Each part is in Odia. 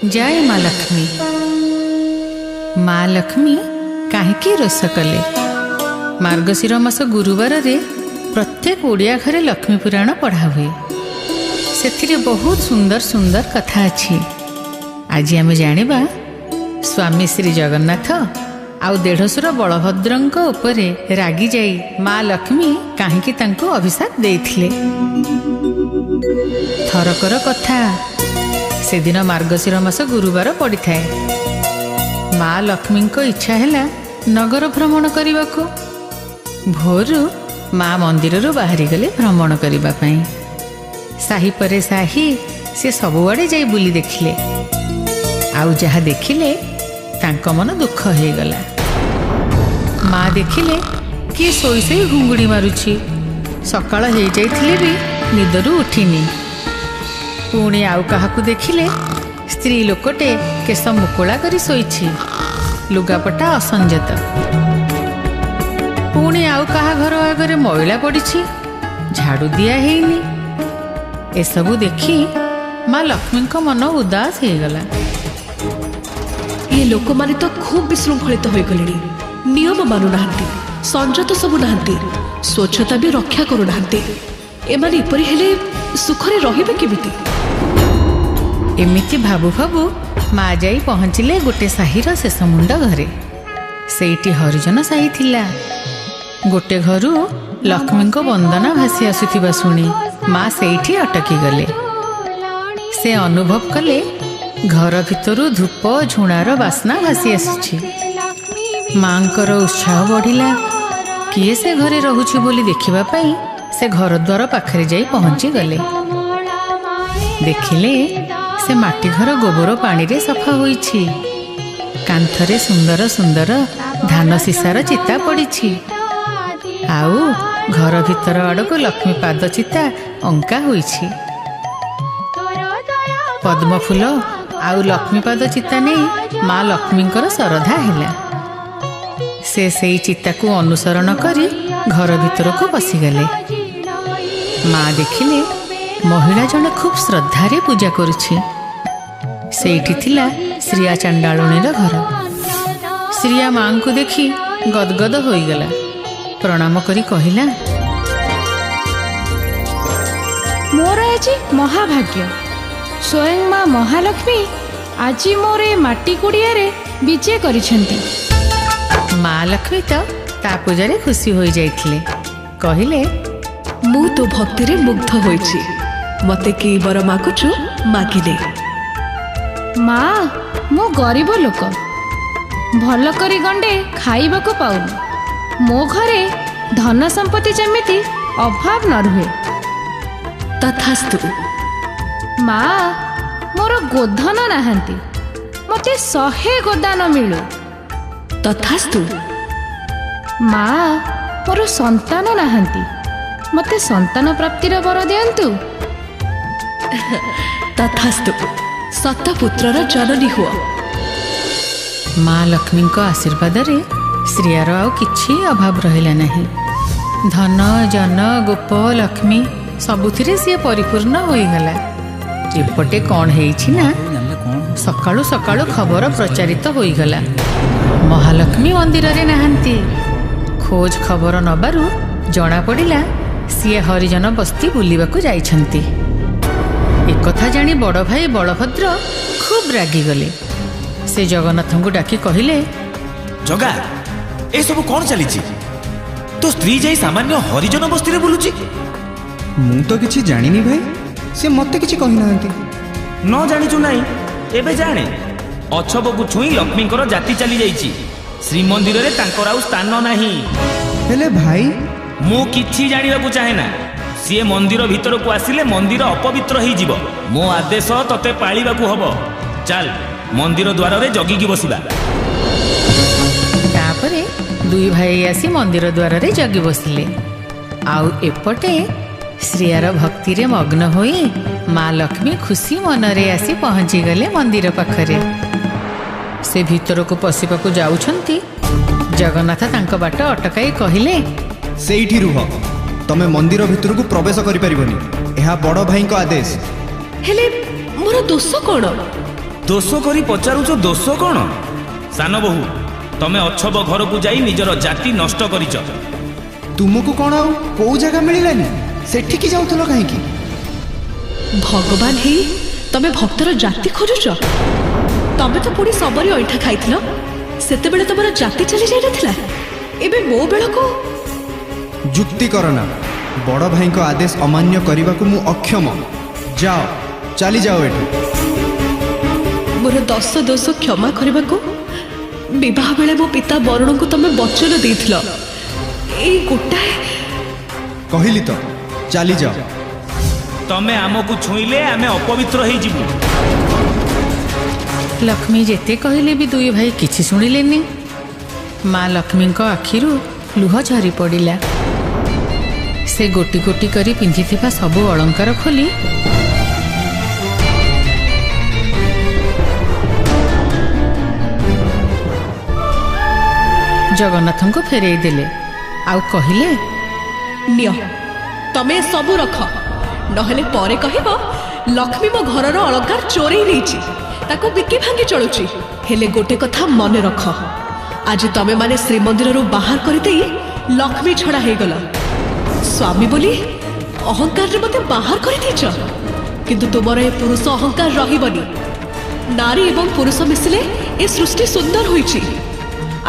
जय माँ लक्ष्मी। माँ लक्ष्मी काहेकि रोष कले? मार्गशीर मास गुरुवार रे प्रत्येक ओडिया घरे लक्ष्मी पुराण पढ़ा हुए। से बहुत सुंदर सुंदर कथा अच्छी। आज आम जानिबा स्वामी श्री जगन्नाथ आउ देढ़सुर बलभद्रंक उपरे रागी जाई माँ लक्ष्मी काहेकि तांको अभिशाप देइथिले। थरकर कथा से दिन मार्गशीर मास गुरुवार पड़ी थाए। माँ लक्ष्मी को इच्छा है नगर भ्रमण करने को। भोरु माँ मंदिर बाहरी गले भ्रमण करने। साही परे साही से सबुआड़े जाई बुली देखिले। आउ जहा देखिले तांको मन दुख हो गला। माँ देखिले कि सोई सोई घुंगुड़ी मारुछि। सकाळ हो जाइथिले भी निदरू उठिनी। पुणी आउ काहाकू देखिले स्त्री लोकटे केश मुकुला करी सोईछि, लुगापटा असंजत। पुणी आउ कहा घर आगरे मैला पड़िछि, झाड़ू दिया हेइनी। एसबू देखी माँ लक्ष्मी को मन उदास हो गला। ये लोक माने तो खूब विशृंखलित हो गले। नियम मानु नाहंती, संजत सबु नाहंती, स्वच्छता भी रक्षा करू नाहंती। एमाने इपरि हेले सुखरे रहिबे केमिति? एमिति भाबु भाबु माँ जाई पहुँचिले गोटे साहीर शेष मुंड घरे। सेठी हरिजन साही थिला। गोटे घरू लक्ष्मी को वंदना भासी आसुथिबा सुनी माँ सेठी अटकी गले। से अनुभव कले घर भितरु धूप झुणार बास्ना भासी आसुछि। माँकर उत्साह बढ़िला। किए से घरे रहुछि बोली देखिबा पाई से घर द्वार पाखरे जाई पहुँची गले। देखिले से माटी घर गोबर पानी रे सफा होईछि। कांथरे सुंदर सुंदर धान सीसार चिता पड़िछि। आउ घर भितर आड़क लक्ष्मी पाद चिता अंका होईछि। पद्म फूल आउ लक्ष्मी पाद चिता नहीं माँ लक्ष्मींकर श्रद्धा हैला। से सेई चिता को अनुसरण करी घर भितर को पशिगले। माँ देखिले महिला जने खूब श्रद्धारे पूजा करुछि। सेठी थिला श्रिया चांडालुणीर घर। श्रिया माँ को देखी गदगद हो गला। प्रणाम करी कहिला, मोर आज महाभाग्य। स्वयं माँ महालक्ष्मी आज मोर माटी कुड़िया रे विजय करिसेंती। माँ लक्ष्मी तो ता पूजारे खुशी हो जाइथिले। कहिले, मु तो भक्ति रे मुग्ध होइछि। मते की बर मागुछु मागिले। माँ मो गरीब लोक, भल करी गंडे खाइबा को पाउनु। मो घरे धन संपत्ति जमिति अभाव न रुहे। तथास्तु। माँ मोर गोधन नाहंती, मते 100 गोदान मिलु। तथास्तु। माँ मोर संतान नाहंती, मते संतान प्राप्तिर वर दियंतु। तथास्तु। सतपुत्रर जननी हुआ। माँ लक्ष्मी को आशीर्वाद रे श्रियार आउ किछि अभाव रहिला नहीं। धन जन गोप लक्ष्मी सबुथिरे सी परिपूर्ण हो गला। एपटे कौन हेइछि ना सकाळु सकाळु खबर प्रचारित हो गला। महालक्ष्मी मंदिर रे नाहंती। खोज खबर नबारु जना पड़िला सी हरिजन बस्ती बुलिबाकू जाइछंती। एक कथा जानी बड़ भाई बलभद्र खूब रागी गले। से जगन्नाथ को डाकी कहिले, जगा ए सब कौन चली? तो स्त्री जाई सामान्य हरिजन बस्ती रे बुलुची। मु तो किछि जानिनी भाई, से मते किछि कहि नाहंती। न जानिचु नाही एबे जाने। अछबकु छुई लक्ष्मीकर जाति चली जाईची। श्रीमंदिर रे तांकर आउ स्थान नाही। हेले भाई मु किछि जानिबाकू चाहे ना। सी मंदिर भीतर को आसिले मंदिर अपवित्र हो जीव। मो आदेश तते पालिबाकू हबो। चल मंदिर द्वार रे जगी की बसिबा। तापरे दुई भाई आसी मंदिर द्वार रे जगी बसिले। आउ एपटे श्रियार भक्ति रे मग्न होई माँ लक्ष्मी खुशी मनरे आसी पहुँची गले मंदिर पाखरे। से भीतर को पशिबाकू जाउछंती। जगन्नाथ तांको बाट अटकाई कहिले, सेठी रुह, तमे मंदिर भितर को प्रवेश करि परिबनी। एहा बड़ भाई को आदेश। हेले मोर दोष कोन? ଦୋଷ କରି ପଚାରୁଛ ଦୋଷ କ'ଣ? ସାନ ବୋହୂ, ତମେ ଅଛବ ଘରକୁ ଯାଇ ନିଜର ଜାତି ନଷ୍ଟ କରିଛ। ତୁମକୁ କ'ଣ ଆଉ କୋଉ ଜାଗା ମିଳିଲାନି? ସେଠିକି ଯାଉଥିଲ କାହିଁକି? ଭଗବାନ ହେଇ ତମେ ଭକ୍ତର ଜାତି ଖୋଜୁଛ? ତମେ ତ ପୁଣି ସବରି ଅଇଁଠା ଖାଇଥିଲ, ସେତେବେଳେ ତମର ଜାତି ଚାଲି ଯାଇନଥିଲା। ଏବେ ମୋ ବେଳକୁ ଯୁକ୍ତି କର ନା। ବଡ଼ ଭାଇଙ୍କ ଆଦେଶ ଅମାନ୍ୟ କରିବାକୁ ମୁଁ ଅକ୍ଷମ। ଯାଅ, ଚାଲି ଯାଅ ଏଠୁ। ମୋର 10 ଦୋଷ କ୍ଷମା କରିବାକୁ ବିବାହ ବେଳେ ମୋ ପିତା ବରୁଣଙ୍କୁ ତମେ ବଚନ ଦେଇଥିଲ। ଏଇ ଗୋଟାଏ କହିଲି ତ, ଚାଲି ଯାଅ। ତମେ ଆମକୁ ଛୁଇଁଲେ ଆମେ ଅପବିତ୍ର ହେଇଯିବୁ। ଲକ୍ଷ୍ମୀ ଯେତେ କହିଲେ ବି ଦୁଇ ଭାଇ କିଛି ଶୁଣିଲେନି। ମା ଲକ୍ଷ୍ମୀଙ୍କ ଆଖିରୁ ଲୁହ ଝରି ପଡ଼ିଲା। ସେ ଗୋଟି ଗୋଟି କରି ପିନ୍ଧିଥିବା ସବୁ ଅଳଙ୍କାର ଖୋଲି ଜଗନ୍ନାଥଙ୍କୁ ଫେରେଇ ଦେଲେ। ଆଉ କହିଲେ, ନିଅ, ତମେ ସବୁ ରଖ, ନହେଲେ ପରେ କହିବ ଲକ୍ଷ୍ମୀ ମୋ ଘରର ଅଳଙ୍କାର ଚୋରେଇ ନେଇଛି, ତାକୁ ବିକି ଭାଙ୍ଗି ଚଳୁଛି। ହେଲେ ଗୋଟେ କଥା ମନେ ରଖ, ଆଜି ତମେ ମାନେ ଶ୍ରୀମନ୍ଦିରରୁ ବାହାର କରିଦେଇ ଲକ୍ଷ୍ମୀ ଛଡ଼ା ହେଇଗଲ। ସ୍ୱାମୀ ବୋଲି ଅହଙ୍କାରରେ ମତେ ବାହାର କରିଦେଇଛ, କିନ୍ତୁ ତୁମର ଏ ପୁରୁଷ ଅହଙ୍କାର ରହିବନି। ନାରୀ ଏବଂ ପୁରୁଷ ମିଶିଲେ ଏ ସୃଷ୍ଟି ସୁନ୍ଦର ହୋଇଛି।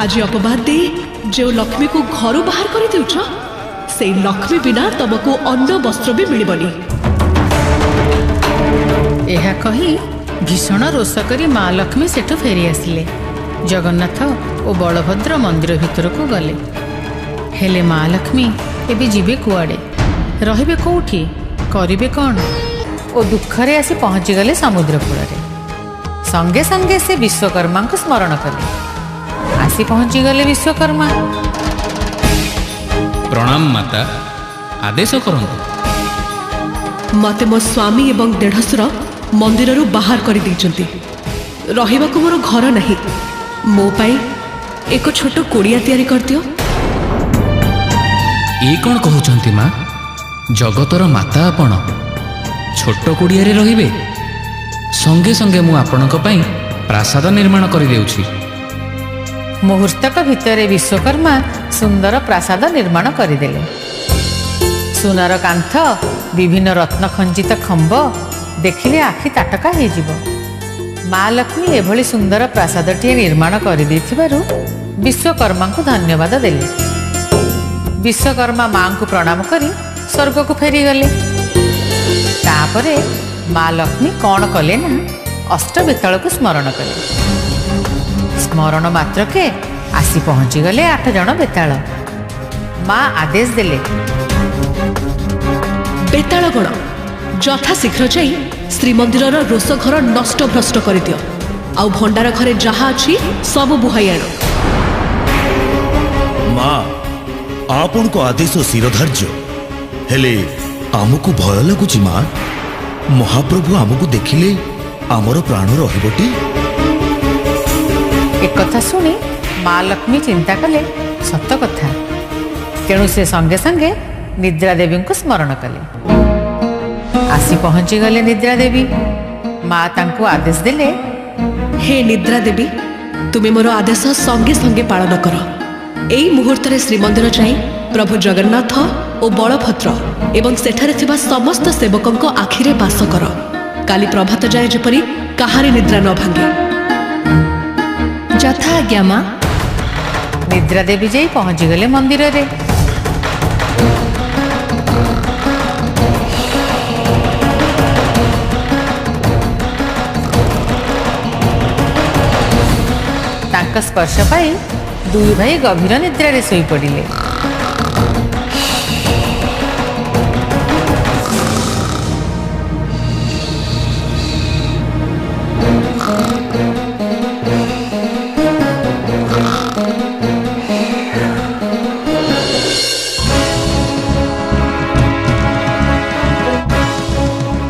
ଆଜି ଅପବାଦ ଦେଇ ଯେଉଁ ଲକ୍ଷ୍ମୀକୁ ଘରୁ ବାହାର କରିଦେଉଛ, ସେଇ ଲକ୍ଷ୍ମୀ ବିନା ତମକୁ ଅନ୍ନ ବସ୍ତ୍ର ବି ମିଳିବନି। ଏହା କହି ଭୀଷଣ ରୋଷ କରି ମା ଲକ୍ଷ୍ମୀ ସେଠୁ ଫେରି ଆସିଲେ। ଜଗନ୍ନାଥ ଓ ବଳଭଦ୍ର ମନ୍ଦିର ଭିତରକୁ ଗଲେ। ହେଲେ ମା ଲକ୍ଷ୍ମୀ ଏବେ ଯିବେ କୁଆଡ଼େ? ରହିବେ କୋଉଠି? କରିବେ କ'ଣ? ଓ ଦୁଃଖରେ ଆସି ପହଞ୍ଚିଗଲେ ସମୁଦ୍ର କୂଳରେ। ସଙ୍ଗେ ସଙ୍ଗେ ସେ ବିଶ୍ୱକର୍ମାଙ୍କୁ ସ୍ମରଣ କଲେ। ଆସି ପହଞ୍ଚିଗଲେ ବିଶ୍ୱକର୍ମା। ପ୍ରଣାମ ମାତା, ଆଦେଶ କରନ୍ତୁ। ମତେ ମୋ ସ୍ୱାମୀ ଏବଂ ଦେଢ଼ଶୁର ମନ୍ଦିରରୁ ବାହାର କରିଦେଇଛନ୍ତି। ରହିବାକୁ ମୋର ଘର ନାହିଁ। ମୋ ପାଇଁ ଏକ ଛୋଟ କୁଡ଼ିଆ ତିଆରି କରିଦିଅ। ଏ କ'ଣ କହୁଛନ୍ତି ମା? ଜଗତର ମାତା ଆପଣ, ଛୋଟ କୁଡ଼ିଆରେ ରହିବେ? ସଙ୍ଗେ ସଙ୍ଗେ ମୁଁ ଆପଣଙ୍କ ପାଇଁ ପ୍ରାସାଦ ନିର୍ମାଣ କରିଦେଉଛି। ମୁହୂର୍ତ୍ତକ ଭିତରେ ବିଶ୍ୱକର୍ମା ସୁନ୍ଦର ପ୍ରାସାଦ ନିର୍ମାଣ କରିଦେଲେ। ସୁନାର କାନ୍ଥ, ବିଭିନ୍ନ ରତ୍ନ ଖଞ୍ଜିତ ଖମ୍ବ ଦେଖିଲେ ଆଖି ତାଟକା ହେଇଯିବ। ମା ଲକ୍ଷ୍ମୀ ଏଭଳି ସୁନ୍ଦର ପ୍ରାସାଦଟିଏ ନିର୍ମାଣ କରିଦେଇଥିବାରୁ ବିଶ୍ୱକର୍ମାଙ୍କୁ ଧନ୍ୟବାଦ ଦେଲେ। ବିଶ୍ୱକର୍ମା ମାଙ୍କୁ ପ୍ରଣାମ କରି ସ୍ୱର୍ଗକୁ ଫେରିଗଲେ। ତାପରେ ମା ଲକ୍ଷ୍ମୀ କ'ଣ କଲେ ନା, ଅଷ୍ଟବେତାଳକୁ ସ୍ମରଣ କଲେ। ସ୍ମରଣ ମାତ୍ରକେ ଆସି ପହଞ୍ଚିଗଲେ 8 ଜଣ ବେତାଳ। ମା ଆଦେଶ ଦେଲେ, ବେତାଳଗଣ, ଯଥାଶୀଘ୍ର ଯାଇ ଶ୍ରୀମନ୍ଦିରର ରୋଷ ଘର ନଷ୍ଟ ଭ୍ରଷ୍ଟ କରିଦିଅ। ଆଉ ଭଣ୍ଡାର ଘରେ ଯାହା ଅଛି ସବୁ ବୁହାଇ ଆଣ। ମା, ଆପଣଙ୍କ ଆଦେଶ ଶିରଧାର୍ଯ୍ୟ। ହେଲେ ଆମକୁ ଭୟ ଲାଗୁଛି ମା। ମହାପ୍ରଭୁ ଆମକୁ ଦେଖିଲେ ଆମର ପ୍ରାଣ ରହିବଟି? ଏକଥା ଶୁଣି ମା ଲକ୍ଷ୍ମୀ ଚିନ୍ତା କଲେ, ସତ କଥା। ତେଣୁ ସେ ସଙ୍ଗେ ସଙ୍ଗେ ନିଦ୍ରା ଦେବୀଙ୍କୁ ସ୍ମରଣ କଲେ। ଆସି ପହଞ୍ଚିଗଲେ ନିଦ୍ରା ଦେବୀ। ମା ତାଙ୍କୁ ଆଦେଶ ଦେଲେ, ହେ ନିଦ୍ରା ଦେବୀ, ତୁମେ ମୋର ଆଦେଶ ସଙ୍ଗେ ସଙ୍ଗେ ପାଳନ କର। ଏଇ ମୁହୂର୍ତ୍ତରେ ଶ୍ରୀମନ୍ଦିର ଯାଇ ପ୍ରଭୁ ଜଗନ୍ନାଥ ଓ ବଳଭଦ୍ର ଏବଂ ସେଠାରେ ଥିବା ସମସ୍ତ ସେବକଙ୍କ ଆଖିରେ ବାସ କର। କାଲି ପ୍ରଭାତ ଯାଏ ଯେପରି କାହାରି ନିଦ୍ରା ନ ଭାଙ୍ଗେ। ଯଥା ଆଜ୍ଞା ମା। ନିଦ୍ରା ଦେବୀ ଯାଇ ପହଞ୍ଚିଗଲେ ମନ୍ଦିରରେ। ତାଙ୍କ ସ୍ପର୍ଶ ପାଇ ଦୁଇ ଭାଇ ଗଭୀର ନିଦ୍ରାରେ ଶୋଇପଡ଼ିଲେ।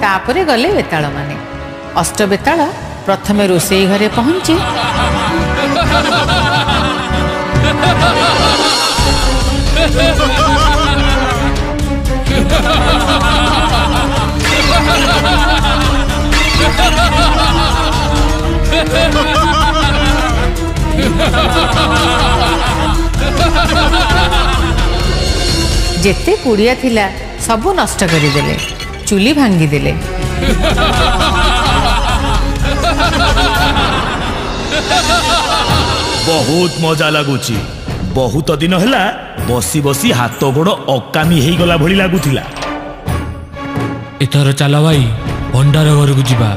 ତାପରେ ଗଲେ ବେତାଳମାନେ। ଅଷ୍ଟବେତାଳ ପ୍ରଥମେ ରୋଷେଇ ଘରେ ପହଞ୍ଚି ଯେତେ କୁଡ଼ିଆ ଥିଲା ସବୁ ନଷ୍ଟ କରିଦେଲେ, ଚୁଲି ଭାଙ୍ଗିଦେଲେ। ବହୁତ ମଜା ଲାଗୁଛି। ବହୁତ ଦିନ ହେଲା ବସି ବସି ହାତ ଗୋଡ଼ ଅକାମି ହେଇଗଲା ଭଳି ଲାଗୁଥିଲା। ଏଥର ଚାଲ ଭାଇ, ଭଣ୍ଡାର ଘରକୁ ଯିବା।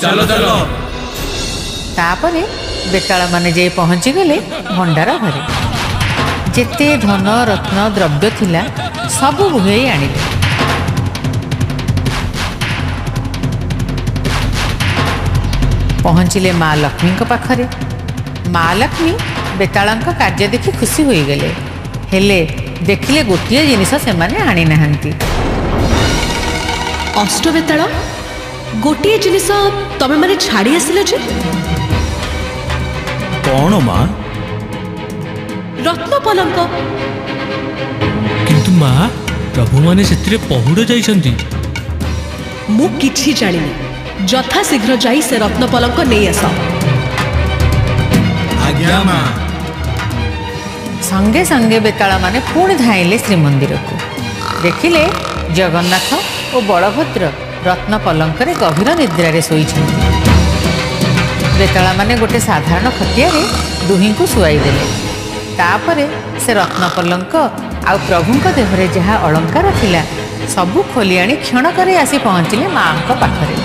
ଚାଲ ଚାଲ। ତାପରେ ବେତାଳମାନେ ଯାଇ ପହଞ୍ଚିଗଲେ ଭଣ୍ଡାର ଘରେ। ଯେତେ ଧନ ରତ୍ନ ଦ୍ରବ୍ୟ ଥିଲା ସବୁ ବୁହେଇ ଆଣିଲେ। ପହଞ୍ଚିଲେ ମା ଲକ୍ଷ୍ମୀଙ୍କ ପାଖରେ। ମା ଲକ୍ଷ୍ମୀ ବେତାଳଙ୍କ କାର୍ଯ୍ୟ ଦେଖି ଖୁସି ହୋଇଗଲେ, ହେଲେ ଦେଖିଲେ ଗୋଟିଏ ଜିନିଷ ସେମାନେ ଆଣିନାହାନ୍ତି। ଅଷ୍ଟବେତାଳ, ଗୋଟିଏ ଜିନିଷ ତମେ ମାନେ ଛାଡ଼ି ଆସିଲ ଯେ? କଣ ମା? ରତ୍ନ ପଲଙ୍କ। କିନ୍ତୁ ମା, ପ୍ରଭୁମାନେ ସେଥିରେ ପହୁଡ଼ ଯାଇଛନ୍ତି। ମୁଁ କିଛି ଜାଣିନି। ଯଥାଶୀଘ୍ର ଯାଇ ସେ ରତ୍ନ ପଲଙ୍କ ନେଇ ଆସ। ଆଜ୍ଞା ମା। ସଙ୍ଗେ ସଙ୍ଗେ ବେତାଳମାନେ ପୁଣି ଧାଇଁଲେ ଶ୍ରୀମନ୍ଦିରକୁ। ଦେଖିଲେ ଜଗନ୍ନାଥ ଓ ବଳଭଦ୍ର ରତ୍ନ ପଲଙ୍କରେ ଗଭୀର ନିଦ୍ରାରେ ଶୋଇଛନ୍ତି। ବେତାଳମାନେ ଗୋଟେ ସାଧାରଣ ଖଟିଆରେ ଦୁହିଁଙ୍କୁ ଶୁଆଇଦେଲେ। ତାପରେ ସେ ରତ୍ନ ପଲଙ୍କ ଆଉ ପ୍ରଭୁଙ୍କ ଦେହରେ ଯାହା ଅଳଙ୍କାର ଥିଲା ସବୁ ଖୋଲି ଆଣି କ୍ଷଣକରେ ଆସି ପହଞ୍ଚିଲେ ମାଙ୍କ ପାଖରେ।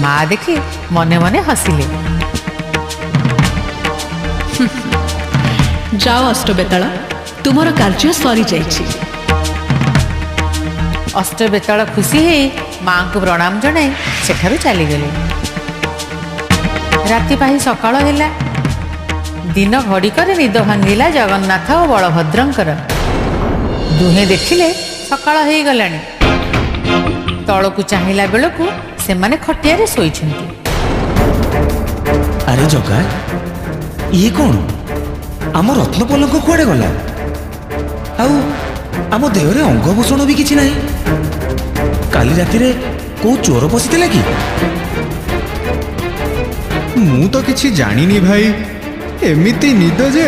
ମା ଦେଖି ମନେ ମନେ ହସିଲେ। ଯାଅ ଅଷ୍ଟବେତାଳ, ତୁମର କାର୍ଯ୍ୟ ସରିଯାଇଛି। ଅଷ୍ଟବେତାଳ ଖୁସି ହେଇ ମାଙ୍କୁ ପ୍ରଣାମ ଜଣାଇ ସେଠାରୁ ଚାଲିଗଲେ। ରାତି ପାହି ସକାଳ ହେଲା। ଦିନ ଘଡ଼ିକରେ ନିଦ ଭାଙ୍ଗିଲା ଜଗନ୍ନାଥ ଓ ବଳଭଦ୍ରଙ୍କର। ଦୁହେଁ ଦେଖିଲେ ସକାଳ ହେଇଗଲାଣି। ତଳକୁ ଚାହିଁଲା ବେଳକୁ ସେମାନେ ଖଟିଆରେ ଶୋଇଛନ୍ତି। ଆରେ ଜଗା, ଇଏ କଣ? ଆମ ରତ୍ନ ପଲଙ୍କ କୁଆଡ଼େ ଗଲା? ଆଉ ଆମ ଦେହରେ ଅଙ୍ଗଭୂଷଣ ବି କିଛି ନାହିଁ। କାଲି ରାତିରେ କୋଉ ଚୋର ପଶିଥିଲା କି? ମୁଁ ତ କିଛି ଜାଣିନି ଭାଇ। ଏମିତି ନିଦ ଯେ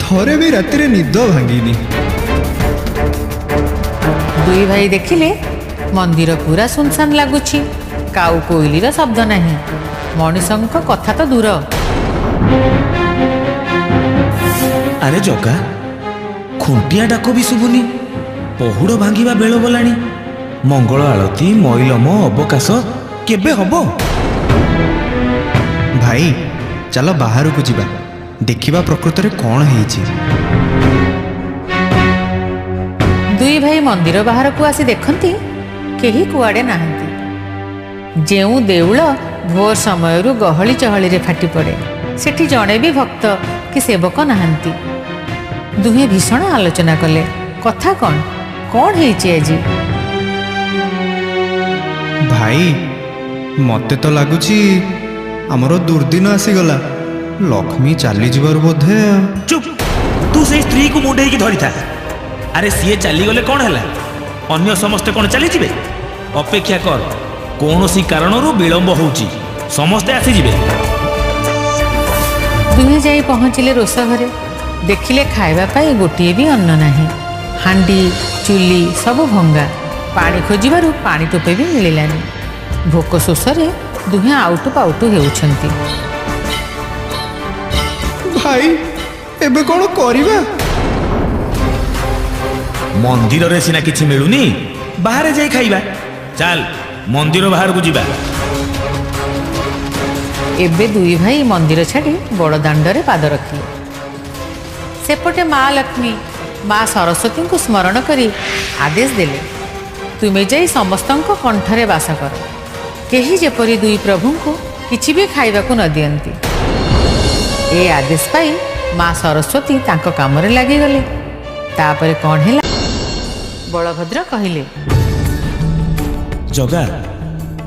ଥରେ ବି ରାତିରେ ନିଦ ଭାଙ୍ଗିନି। ଦୁଇ ଭାଇ ଦେଖିଲେ ମନ୍ଦିର ପୁରା ସୁନସାନ ଲାଗୁଛି। କାଉ କୋଇଲିର ଶବ୍ଦ ନାହିଁ, ମଣିଷଙ୍କ କଥା ତ ଦୂର। ଆରେ ଜଗା, ଖୁଣ୍ଟିଆ ଡାକ ବି ଶୁଭୁନି। ପହୁଡ଼ ଭାଙ୍ଗିବା ବେଳ ଗଲାଣି। ମଙ୍ଗଳ ଆଳତି, ମଇଲମ, ଅବକାଶ କେବେ ହବ? ଭାଇ ଚାଲ ବାହାରକୁ ଯିବା, ଦେଖିବା ପ୍ରକୃତରେ କ'ଣ ହେଇଛି। ଦୁଇ ଭାଇ ମନ୍ଦିର ବାହାରକୁ ଆସି ଦେଖନ୍ତି କେହି କୁଆଡ଼େ ନାହାନ୍ତି। ଯେଉଁ ଦେଉଳ ଭୋର ସମୟରୁ ଗହଳି ଚହଳିରେ ଫାଟି ପଡ଼େ, ସେଠି ଜଣେ ବି ଭକ୍ତ କି ସେବକ ନାହାନ୍ତି। ଦୁହେଁ ଭୀଷଣ ଆଲୋଚନା କଲେ। କଥା କ'ଣ ହେଇଛି ଆଜି? ଭାଇ ମତେ ତ ଲାଗୁଛି ଆମର ଦୁର୍ଦିନ ଆସିଗଲା। ଲକ୍ଷ୍ମୀ ଚାଲିଯିବାରୁ ବୋଧେ। ଚୁପ୍! ତୁ ସେଇ ସ୍ତ୍ରୀକୁ ମୁଣ୍ଡେଇକି ଧରିଥା। ଆରେ ସିଏ ଚାଲିଗଲେ କ'ଣ ହେଲା? ଅନ୍ୟ ସମସ୍ତେ କ'ଣ ଚାଲିଯିବେ? ଅପେକ୍ଷା କର, କୌଣସି କାରଣରୁ ବିଳମ୍ବ ହେଉଛି, ସମସ୍ତେ ଆସିଯିବେ। ଦୁହେଁ ଯାଇ ପହଞ୍ଚିଲେ ରୋଷ ଘରେ। ଦେଖିଲେ ଖାଇବା ପାଇଁ ଗୋଟିଏ ବି ଅନ୍ନ ନାହିଁ। ହାଣ୍ଡି ଚୁଲି ସବୁ ଭଙ୍ଗା। ପାଣି ଖୋଜିବାରୁ ପାଣି ଟୋପେ ବି ମିଳିଲାନି। ଭୋକ ଶୋଷରେ ଦୁହେଁ ଆଉଟୁ ପାଉଟୁ ହେଉଛନ୍ତି। ଭାଇ ଏବେ କ'ଣ କରିବା? ମନ୍ଦିରରେ ସିନା କିଛି ମିଳୁନି, ବାହାରେ ଯାଇ ଖାଇବା। ଚାଲ ମନ୍ଦିର ବାହାରକୁ ଯିବା। ଏବେ ଦୁଇ ଭାଇ ମନ୍ଦିର ଛାଡ଼ି ବଡ଼ଦାଣ୍ଡରେ ପାଦ ରଖିଲେ। ସେପଟେ ମା ଲକ୍ଷ୍ମୀ ମା ସରସ୍ୱତୀଙ୍କୁ ସ୍ମରଣ କରି ଆଦେଶ ଦେଲେ, ତୁମେ ଯାଇ ସମସ୍ତଙ୍କ କଣ୍ଠରେ ବାସ କର। କେହି ଯେପରି ଦୁଇ ପ୍ରଭୁଙ୍କୁ କିଛି ବି ଖାଇବାକୁ ନ ଦିଅନ୍ତି। ଏ ଆଦେଶ ପାଇ ମା ସରସ୍ୱତୀ ତାଙ୍କ କାମରେ ଲାଗିଗଲେ। ତାପରେ କ'ଣ ହେଲା? ବଳଭଦ୍ର କହିଲେ, ଜଗା,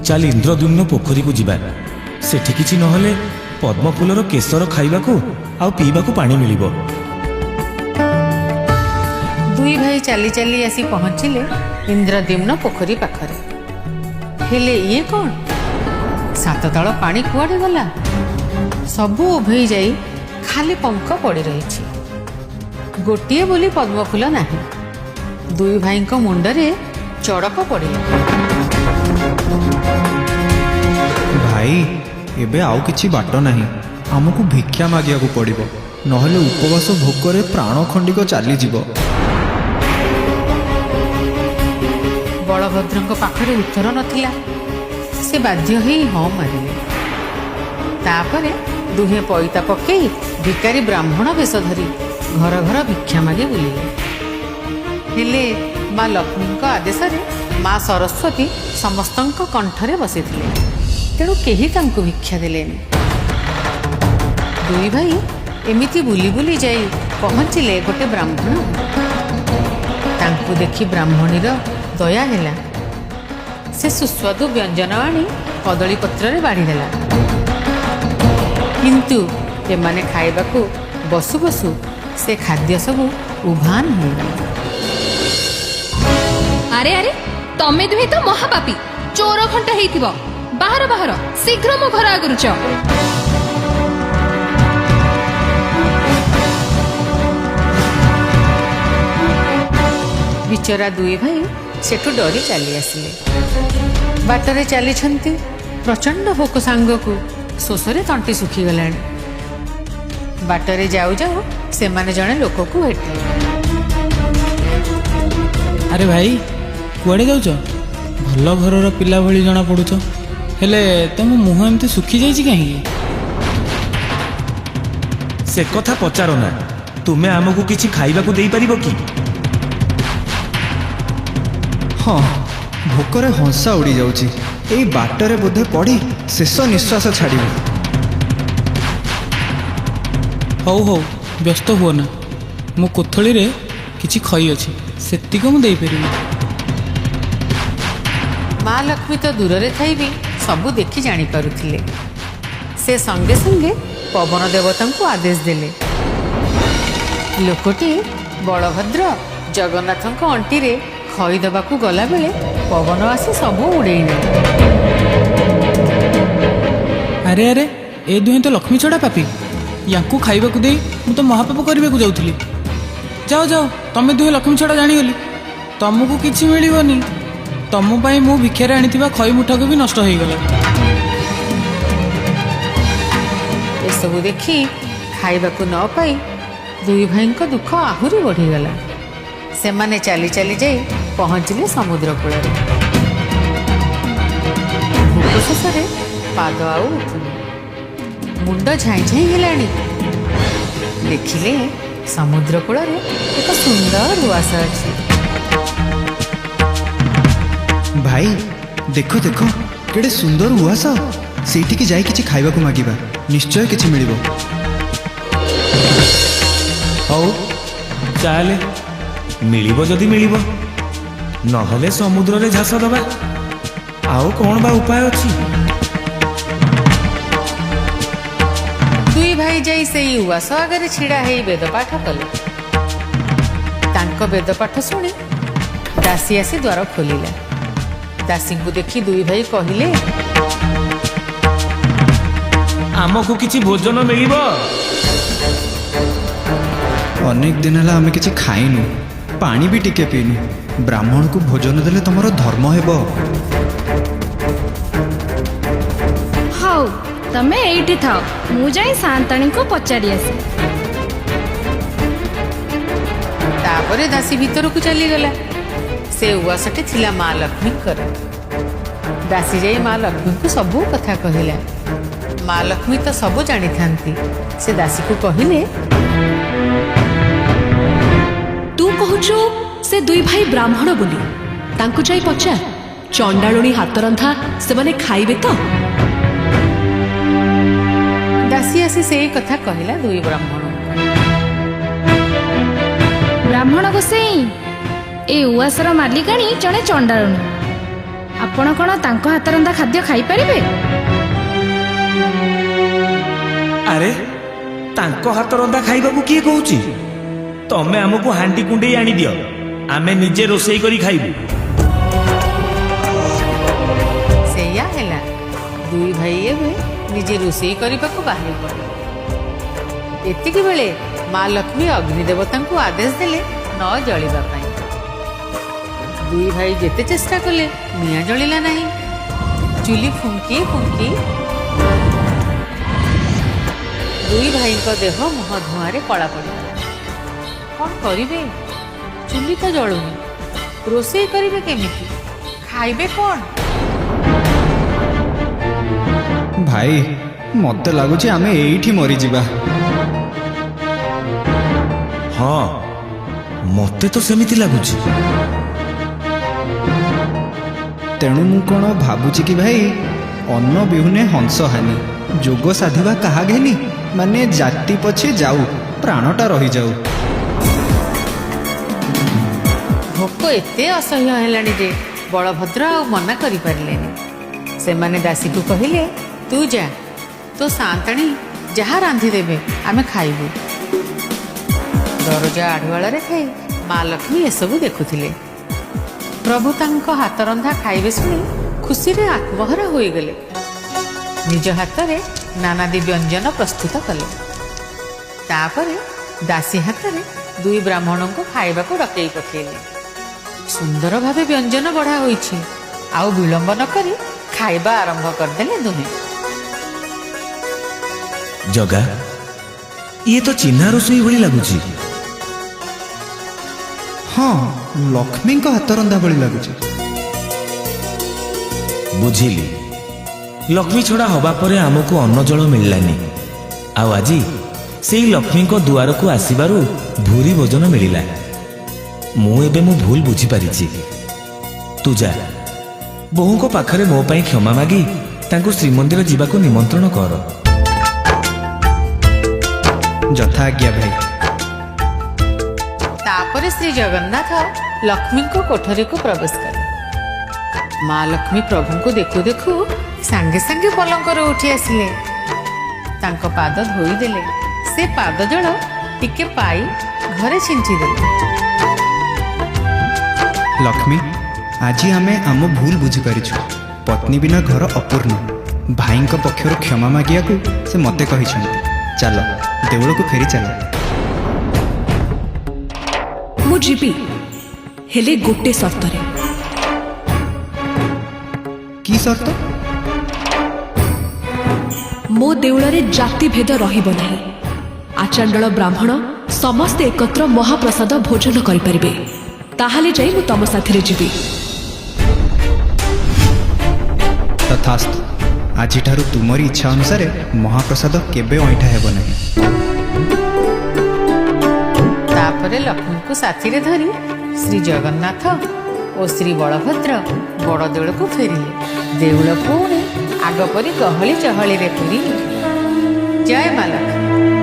ଚାଲ ଇନ୍ଦ୍ରଦ୍ୟୁମ୍ନ ପୋଖରୀକୁ ଯିବା। ସେଠି କିଛି ନହେଲେ ପଦ୍ମଫୁଲର କେଶର ଖାଇବାକୁ ଆଉ ପିଇବାକୁ ପାଣି ମିଳିବ। ଦୁଇ ଭାଇ ଚାଲି ଚାଲି ଆସି ପହଞ୍ଚିଲେ ଇନ୍ଦ୍ରଦ୍ୟୁମ୍ନ ପୋଖରୀ ପାଖରେ। ହେଲେ ଇଏ କ'ଣ? ସାତତଳ ପାଣି କୁଆଡ଼େ ଗଲା? ସବୁ ଉଭେଇ ଯାଇ ଖାଲି ପଙ୍କ ପଡ଼ି ରହିଛି। ଗୋଟିଏ ବୋଲି ପଦ୍ମଫୁଲ ନାହିଁ। ଦୁଇ ଭାଇଙ୍କ ମୁଣ୍ଡରେ ଚଡ଼କ ପଡ଼ିଲା। ଭାଇ, ଏବେ ଆଉ କିଛି ବାଟ ନାହିଁ। ଆମକୁ ଭିକ୍ଷା ମାଗିବାକୁ ପଡ଼ିବ, ନହେଲେ ଉପବାସ ଭୋକରେ ପ୍ରାଣ ଖଣ୍ଡିକ ଚାଲିଯିବ। ବଳଭଦ୍ରଙ୍କ ପାଖରେ ଉତ୍ତର ନଥିଲା। ସେ ବାଧ୍ୟ ହେଇ ହଁ ମାରିଲେ। ତାପରେ ଦୁହେଁ ପଇତା ପକେଇ ଭିକାରୀ ବ୍ରାହ୍ମଣ ବେଶ ଧରି ଘର ଘର ଭିକ୍ଷା ମାଗି ବୁଲିଲେ। ହେଲେ ମା ଲକ୍ଷ୍ମୀଙ୍କ ଆଦେଶରେ ମା ସରସ୍ୱତୀ ସମସ୍ତଙ୍କ କଣ୍ଠରେ ବସିଥିଲେ। ତେଣୁ କେହି ତାଙ୍କୁ ଭିକ୍ଷା ଦେଲେନି। ଦୁଇ ଭାଇ ଏମିତି ବୁଲି ବୁଲି ଯାଇ ପହଞ୍ଚିଲେ ଗୋଟେ ବ୍ରାହ୍ମଣ। ତାଙ୍କୁ ଦେଖି ବ୍ରାହ୍ମଣୀର ଦୟା ହେଲା। ସେ ସୁସ୍ୱାଦୁ ବ୍ୟଞ୍ଜନ ଆଣି କଦଳୀ ପତ୍ରରେ ବାଢ଼ିଦେଲା। କିନ୍ତୁ ଏମାନେ ଖାଇବାକୁ ବସୁ ବସୁ ସେ ଖାଦ୍ୟ ସବୁ ଉଭାନ ହୋଇଗଲା। ଆରେ ଆରେ, ତମେ ଦୁହେଁ ତ ମହାପାପୀ, ଚୋର ଘଣ୍ଟା ହେଇଥିବ। ବାହାର ବାହାର, ଶୀଘ୍ର ମୋ ଘର ଆଗରୁ ଯାଅ। ବିଚରା ଦୁଇ ଭାଇ ସେଠୁ ଡରି ଚାଲି ଆସିଲେ। ବାଟରେ ଚାଲିଛନ୍ତି, ପ୍ରଚଣ୍ଡ ଭୋକ ସାଙ୍ଗକୁ ଶୋଷରେ ତଣ୍ଟି ଶୁଖିଗଲାଣି। ବାଟରେ ଯାଉ ଯାଉ ସେମାନେ ଜଣେ ଲୋକକୁ ଭେଟିଲେ। ଆରେ ଭାଇ, କୁଆଡ଼େ ଯାଉଛ? ଭଲ ଘରର ପିଲା ଭଳି ଜଣା ପଡ଼ୁଛ, ହେଲେ ତମ ମୁହଁ ଏମିତି ଶୁଖିଯାଇଛି କାହିଁକି? ସେ କଥା ପଚାର ନା। ତୁମେ ଆମକୁ କିଛି ଖାଇବାକୁ ଦେଇପାରିବ କି? ହଁ, ଭୋକରେ ହଂସା ଉଡ଼ି ଯାଉଛି। ଏଇ ବାଟରେ ବୋଧେ ପଡ଼ି ଶେଷ ନିଶ୍ୱାସ ଛାଡ଼ିବ। ହଉ ହଉ, ବ୍ୟସ୍ତ ହୁଅ ନା। ମୋ କୋଥଳିରେ କିଛି ଖଇ ଅଛି, ସେତିକି ମୁଁ ଦେଇପାରିବି। ମା ଲକ୍ଷ୍ମୀ ତ ଦୂରରେ ଥାଇ ବି ସବୁ ଦେଖି ଜାଣିପାରୁଥିଲେ। ସେ ସଙ୍ଗେ ସଙ୍ଗେ ପବନ ଦେବତାଙ୍କୁ ଆଦେଶ ଦେଲେ। ଲୋକଟି ବଳଭଦ୍ର ଜଗନ୍ନାଥଙ୍କ ଅଣ୍ଟିରେ ଖଇ ଦେବାକୁ ଗଲାବେଳେ ପବନ ଆସି ସବୁ ଉଡ଼େଇ ନେଲା। ଆରେ ଆରେ, ଏ ଦୁହେଁ ତ ଲକ୍ଷ୍ମୀ ଛଡ଼ା ପାପି। ୟାଙ୍କୁ ଖାଇବାକୁ ଦେଇ ମୁଁ ତ ମହାପାପ କରିବାକୁ ଯାଉଥିଲି। ଯାଅ ଯାଅ, ତମେ ଦୁହେଁ ଲକ୍ଷ୍ମୀ ଛଡ଼ା ଜାଣିଗଲି। ତମକୁ କିଛି ମିଳିବନି। ତମ ପାଇଁ ମୁଁ ଭିକ୍ଷାରେ ଆଣିଥିବା ଖଇ ମୁଠାକୁ ବି ନଷ୍ଟ ହେଇଗଲା। ଏସବୁ ଦେଖି ଖାଇବାକୁ ନ ପାଇ ଦୁଇ ଭାଇଙ୍କ ଦୁଃଖ ଆହୁରି ବଢ଼ିଗଲା। ସେମାନେ ଚାଲି ଚାଲି ଯାଇ ପହଞ୍ଚିଲେ ସମୁଦ୍ର କୂଳରେ। ଭୋକ ଶେଷରେ ପାଦ ଆଉ ଉଠୁନି, ମୁଣ୍ଡ ଝାଇଁ ଝାଇଁ ହେଲାଣି। ଦେଖିଲେ ସମୁଦ୍ର କୂଳରେ ଏକ ସୁନ୍ଦର ଉଆସ ଅଛି। ଭାଇ, ଦେଖ ଦେଖ, କେଡ଼େ ସୁନ୍ଦର ଉଆସ। ସେଇଠିକି ଯାଇ କିଛି ଖାଇବାକୁ ମାଗିବା, ନିଶ୍ଚୟ କିଛି ମିଳିବ। ହଉ ଚାଲେ, ମିଳିବ ଯଦି ମିଳିବ, ନହେଲେ ସମୁଦ୍ରରେ ଝାସ ଦେବା। ଆଉ କ'ଣ ବା ଉପାୟ ଅଛି? ଦୁଇ ଭାଇ ଯାଇ ସେଇ ଉଆସ ଆଗରେ ଛିଡ଼ା ହେଇ ବେଦପାଠ କଲେ। ତାଙ୍କ ବେଦପାଠ ଶୁଣି ଦାସୀ ଆସି ଦ୍ୱାର ଖୋଲିଲା। ଦାସୀଙ୍କୁ ଦେଖି ଦୁଇ ଭାଇ କହିଲେ, ଆମକୁ କିଛି ଭୋଜନ ମିଳିବ? ଅନେକ ଦିନ ହେଲା ଆମେ କିଛି ଖାଇନୁ, ପାଣି ବି ଟିକେ ପିଇନୁ। ବ୍ରାହ୍ମଣକୁ ଭୋଜନ ଦେଲେ ତମର ଧର୍ମ ହେବ। ହଉ, ତମେ ଏଇଠି ଥାଅ, ମୁଁ ଯାଇ ସାନ୍ତାଣୀଙ୍କୁ ପଚାରି ଆସେ। ତାପରେ ଦାସୀ ଭିତରକୁ ଚାଲିଗଲା। ସେ ଉଆସଟି ଥିଲା ମା ଲକ୍ଷ୍ମୀଙ୍କର। ଦାସୀ ଯାଇ ମା ଲକ୍ଷ୍ମୀଙ୍କୁ ସବୁ କଥା କହିଲା। ମା ଲକ୍ଷ୍ମୀ ତ ସବୁ ଜାଣିଥାନ୍ତି। ସେ ଦାସୀକୁ କହିଲେ, ତୁ କହୁଛୁ ସେ ଦୁଇ ଭାଇ ବ୍ରାହ୍ମଣ ବୋଲି? ତାଙ୍କୁ ଯାଇ ପଚାର, ଚଣ୍ଡାଳୁଣୀ ହାତରନ୍ଧା ସେମାନେ ଖାଇବେ ତ? ଦାସୀ ଆସି ସେଇ କଥା କହିଲା ଦୁଇ ବ୍ରାହ୍ମଣ। ବ୍ରାହ୍ମଣ ଗୋସେଇଁ, ଏ ଉଆସର ମାଲିକାଣୀ ଜଣେ ଚଣ୍ଡାଳୁଣୀ। ଆପଣ କ'ଣ ତାଙ୍କ ହାତରନ୍ଧା ଖାଦ୍ୟ ଖାଇପାରିବେ? ଆରେ, ତାଙ୍କ ହାତ ରନ୍ଧା ଖାଇବାକୁ କିଏ କହୁଛି? ତମେ ଆମକୁ ହାଣ୍ଡି କୁଣ୍ଡେଇ ଆଣିଦିଅ, ଆମେ ନିଜେ ରୋଷେଇ କରି ଖାଇବୁ। ସେଇଆ ହେଲା। ଦୁଇ ଭାଇ ଏବେ ନିଜେ ରୋଷେଇ କରିବାକୁ ବାହାରି ପଡ଼ିଲେ। ଏତିକି ବେଳେ ମା ଲକ୍ଷ୍ମୀ ଅଗ୍ନି ଦେବତାଙ୍କୁ ଆଦେଶ ଦେଲେ ନ ଜଳିବା ପାଇଁ। ଦୁଇ ଭାଇ ଯେତେ ଚେଷ୍ଟା କଲେ ନିଆଁ ଜଳିଲା ନାହିଁ। ଚୁଲି ଫୁଙ୍କି ଫୁଙ୍କି ଦୁଇ ଭାଇଙ୍କ ଦେହ ମୁହଁ ଧୂଆଁରେ କଳା ପଡ଼ିଗଲା। କ'ଣ କରିବେ? ଚୁଲି ତ ଜଳୁନି, ରୋଷେଇ କରିବେ କେମିତି? ଖାଇବେ କ'ଣ? ଭାଇ ମତେ ଲାଗୁଛି ଆମେ ଏଇଠି ମରିଯିବା। ହଁ ମତେ ତ ସେମିତି ଲାଗୁଛି। ତେଣୁ ମୁଁ କ'ଣ ଭାବୁଛି କି ଭାଇ, ଅନ୍ନ ବିହୁନେ ହଂସ ହାନି, ଯୋଗ ସାଧିବା କାହା ଘେନି, ମାନେ ଜାତି ପଛେ ଯାଉ ପ୍ରାଣଟା ରହିଯାଉ। ଭୋକ ଏତେ ଅସହ୍ୟ ହେଲାଣି ଯେ ବଳଭଦ୍ର ଆଉ ମନା କରିପାରିଲେନି। ସେମାନେ ଦାସୀକୁ କହିଲେ, ତୁ ଯା, ତୋ ସାନ୍ତାଣୀ ଯାହା ରାନ୍ଧିଦେବେ ଆମେ ଖାଇବୁ। ଦରଜା ଆଢ଼ୁଆଳରେ ଥାଇ ମା ଲକ୍ଷ୍ମୀ ଏସବୁ ଦେଖୁଥିଲେ। ପ୍ରଭୁ ତାଙ୍କ ହାତରନ୍ଧା ଖାଇବେ ଶୁଣି ଖୁସିରେ ଆତ୍ମହରା ହୋଇଗଲେ। ନିଜ ହାତରେ ନାନାଦି ବ୍ୟଞ୍ଜନ ପ୍ରସ୍ତୁତ କଲେ। ତାପରେ ଦାସୀ ହାତରେ ଦୁଇ ବ୍ରାହ୍ମଣଙ୍କୁ ଖାଇବାକୁ ଡକେଇ ପକେଇଲେ। ସୁନ୍ଦର ଭାବେ ବ୍ୟଞ୍ଜନ ବଢ଼ା ହୋଇଛି, ଆଉ ବିଳମ୍ବ ନ କରି ଖାଇବା ଆରମ୍ଭ କରିଦେଲେ ଦୁହେଁ। ଜଗା, ଇଏ ତ ଚିହ୍ନା ରୋଷେଇ ଭଳି ଲାଗୁଛି। ହଁ, ଲକ୍ଷ୍ମୀଙ୍କ ହାତରନ୍ଧା ଭଳି ଲାଗୁଛି। ବୁଝିଲି, ଲକ୍ଷ୍ମୀ ଛଡ଼ା ହବା ପରେ ଆମକୁ ଅନ୍ନ ଜଳ ମିଳିଲାନି, ଆଉ ଆଜି ସେଇ ଲକ୍ଷ୍ମୀଙ୍କ ଦୁଆରକୁ ଆସିବାରୁ ଭୁରି ଭୋଜନ ମିଳିଲା। ମୁଁ ଏବେ ମୋ ଭୁଲ ବୁଝିପାରିଛି। ତୁ ଯା, ବୋହୂଙ୍କ ପାଖରେ ମୋ ପାଇଁ କ୍ଷମା ମାଗି ତାଙ୍କୁ ଶ୍ରୀମନ୍ଦିର ଯିବାକୁ ନିମନ୍ତ୍ରଣ କର। ଯଥା ଆଜ୍ଞା ଭାଇ। ତାପରେ ଶ୍ରୀ ଜଗନ୍ନାଥ ଲକ୍ଷ୍ମୀଙ୍କ କୋଠରୀକୁ ପ୍ରବେଶ କଲେ। ମା ଲକ୍ଷ୍ମୀ ପ୍ରଭୁଙ୍କୁ ଦେଖୁ ଦେଖୁ ସାଙ୍ଗେ ସାଙ୍ଗେ ପଲଙ୍କରୁ ଉଠି ଆସିଲେ। ତାଙ୍କ ପାଦ ଧୋଇଦେଲେ। ସେ ପାଦ ଜଳ ଟିକେ ପାଇ ଘରେ ଛିଞ୍ଚିଦେଲେ। ଲକ୍ଷ୍ମୀ, ଆଜି ଆମେ ଆମ ଭୁଲ ବୁଝିପାରିଛୁ। ପତ୍ନୀ ବିନା ଘର ଅପୂର୍ଣ୍ଣ। ଭାଇଙ୍କ ପକ୍ଷରୁ କ୍ଷମା ମାଗିବାକୁ ସେ ମୋତେ କହିଛନ୍ତି। ଚାଲ ଦେଉଳକୁ ଫେରି ଚାଲ। ମୁଁ ଯିବି, ହେଲେ ଗୋଟେ ସର୍ତ୍ତରେ। କି ସର୍ତ୍ତ? ମୋ ଦେଉଳରେ ଜାତିଭେଦ ରହିବ ନାହିଁ। ଆଚାଣ୍ଡଳ ବ୍ରାହ୍ମଣ ସମସ୍ତେ ଏକତ୍ର ମହାପ୍ରସାଦ ଭୋଜନ କରିପାରିବେ। ତାହେଲେ ଯାଇ ମୁଁ ତମ ସାଥିରେ ଯିବି। ତଥାସ୍ତୁ। ଆଜିଠାରୁ ତୁମରି ଇଚ୍ଛା ଅନୁସାରେ ମହାପ୍ରସାଦ କେବେ ଅଇଁଠା ହେବ ନାହିଁ। ତାପରେ ଲକ୍ଷ୍ମୀଙ୍କୁ ସାଥିରେ ଧରି ଶ୍ରୀ ଜଗନ୍ନାଥ ଓ ଶ୍ରୀ ବଳଭଦ୍ର ବଡ଼ ଦେଉଳକୁ ଫେରିଲେ। ଦେଉଳ ପୁଣି ଆଗ ପରି ଗହଳି ଚହଳିରେ ପୁରୀ। ଜୟ ମା ଲକ୍ଷ୍ମୀ।